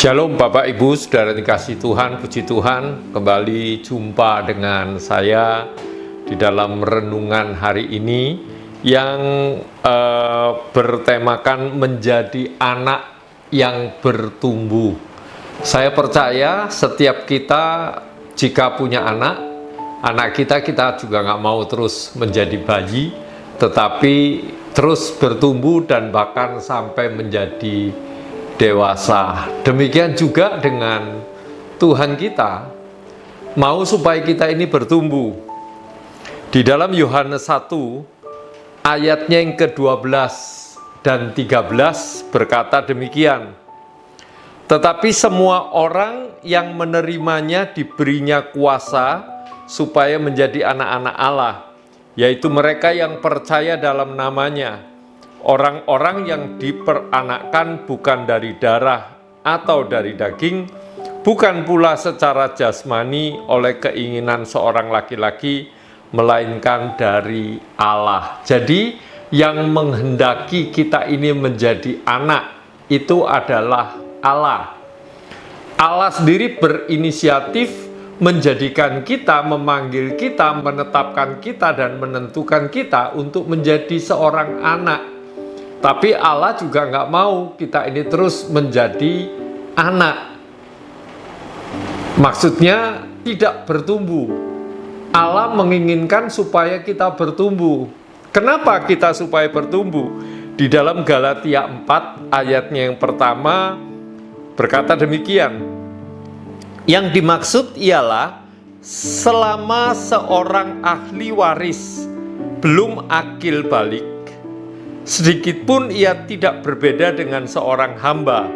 Shalom Bapak Ibu, saudara dikasih Tuhan, puji Tuhan, kembali jumpa dengan saya di dalam renungan hari ini yang bertemakan menjadi anak yang bertumbuh. Saya percaya setiap kita jika punya anak kita juga nggak mau terus menjadi bayi, tetapi terus bertumbuh dan bahkan sampai menjadi dewasa. Demikian juga dengan Tuhan kita mau supaya kita ini bertumbuh. Di dalam Yohanes 1 ayatnya yang ke-12 dan 13 berkata demikian. Tetapi semua orang yang menerimanya diberinya kuasa supaya menjadi anak-anak Allah, yaitu mereka yang percaya dalam namanya. Orang-orang yang diperanakkan bukan dari darah atau dari daging, bukan pula secara jasmani oleh keinginan seorang laki-laki, melainkan dari Allah. Jadi yang menghendaki kita ini menjadi anak itu adalah Allah. Allah sendiri berinisiatif menjadikan kita, memanggil kita, menetapkan kita, dan menentukan kita untuk menjadi seorang anak. Tapi Allah juga nggak mau kita ini terus menjadi anak. Maksudnya tidak bertumbuh. Allah menginginkan supaya kita bertumbuh. Kenapa kita supaya bertumbuh? Di dalam Galatia 4 ayatnya yang pertama berkata demikian. Yang dimaksud ialah selama seorang ahli waris belum akil balik, sedikit pun ia tidak berbeda dengan seorang hamba.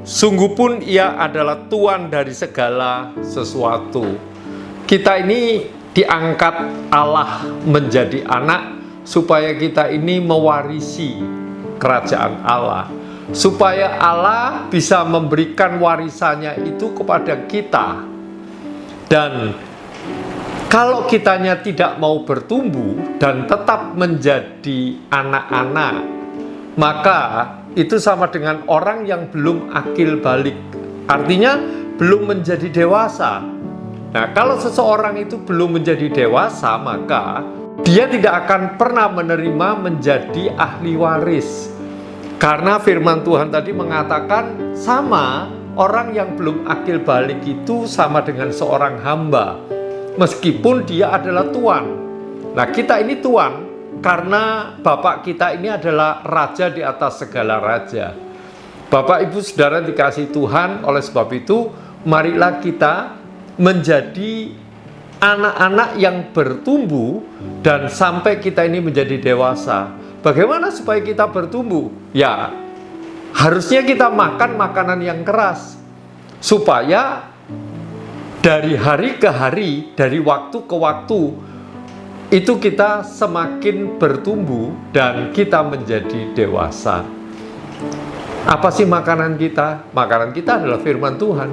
Sungguh pun ia adalah tuan dari segala sesuatu. Kita ini diangkat Allah menjadi anak supaya kita ini mewarisi kerajaan Allah. Supaya Allah bisa memberikan warisannya itu kepada kita. Dan kalau kitanya tidak mau bertumbuh dan tetap menjadi anak-anak, maka itu sama dengan orang yang belum akil balik. Artinya belum menjadi dewasa. Nah, kalau seseorang itu belum menjadi dewasa, maka dia tidak akan pernah menerima menjadi ahli waris. Karena firman Tuhan tadi mengatakan sama orang yang belum akil balik itu sama dengan seorang hamba. Meskipun dia adalah tuan. Nah, kita ini tuan karena Bapak kita ini adalah raja di atas segala raja. Bapak Ibu Saudara dikasih Tuhan, oleh sebab itu marilah kita menjadi anak-anak yang bertumbuh dan sampai kita ini menjadi dewasa. Bagaimana supaya kita bertumbuh? Ya, harusnya kita makan makanan yang keras supaya dari hari ke hari, dari waktu ke waktu, itu kita semakin bertumbuh dan kita menjadi dewasa. Apa sih makanan kita? Makanan kita adalah firman Tuhan.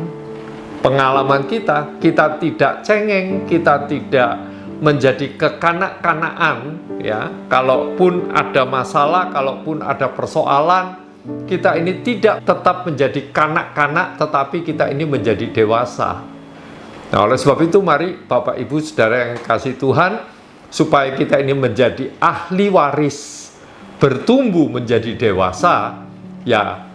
Pengalaman kita tidak cengeng, kita tidak menjadi kekanak-kanakan. Ya, kalaupun ada masalah, kalaupun ada persoalan, kita ini tidak tetap menjadi kanak-kanak, tetapi kita ini menjadi dewasa. Nah, oleh sebab itu mari Bapak Ibu Saudara yang kasih Tuhan, supaya kita ini menjadi ahli waris, bertumbuh menjadi dewasa, ya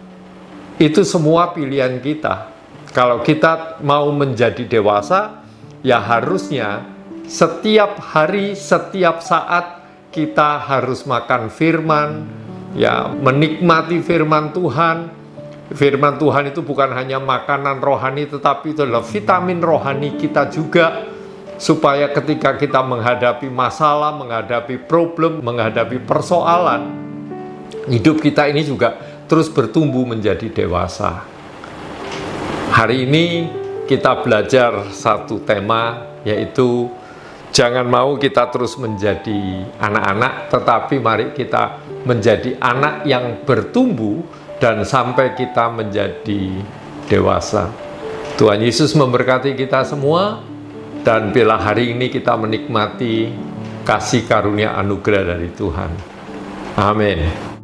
itu semua pilihan kita. Kalau kita mau menjadi dewasa, ya harusnya setiap hari, setiap saat kita harus makan firman, ya menikmati firman Tuhan. Firman Tuhan itu bukan hanya makanan rohani, tetapi itu adalah vitamin rohani kita juga, supaya ketika kita menghadapi masalah, menghadapi problem, menghadapi persoalan, hidup kita ini juga terus bertumbuh menjadi dewasa. Hari ini kita belajar satu tema, yaitu jangan mau kita terus menjadi anak-anak, tetapi mari kita menjadi anak yang bertumbuh dan sampai kita menjadi dewasa. Tuhan Yesus memberkati kita semua, dan bila hari ini kita menikmati kasih karunia anugerah dari Tuhan. Amin.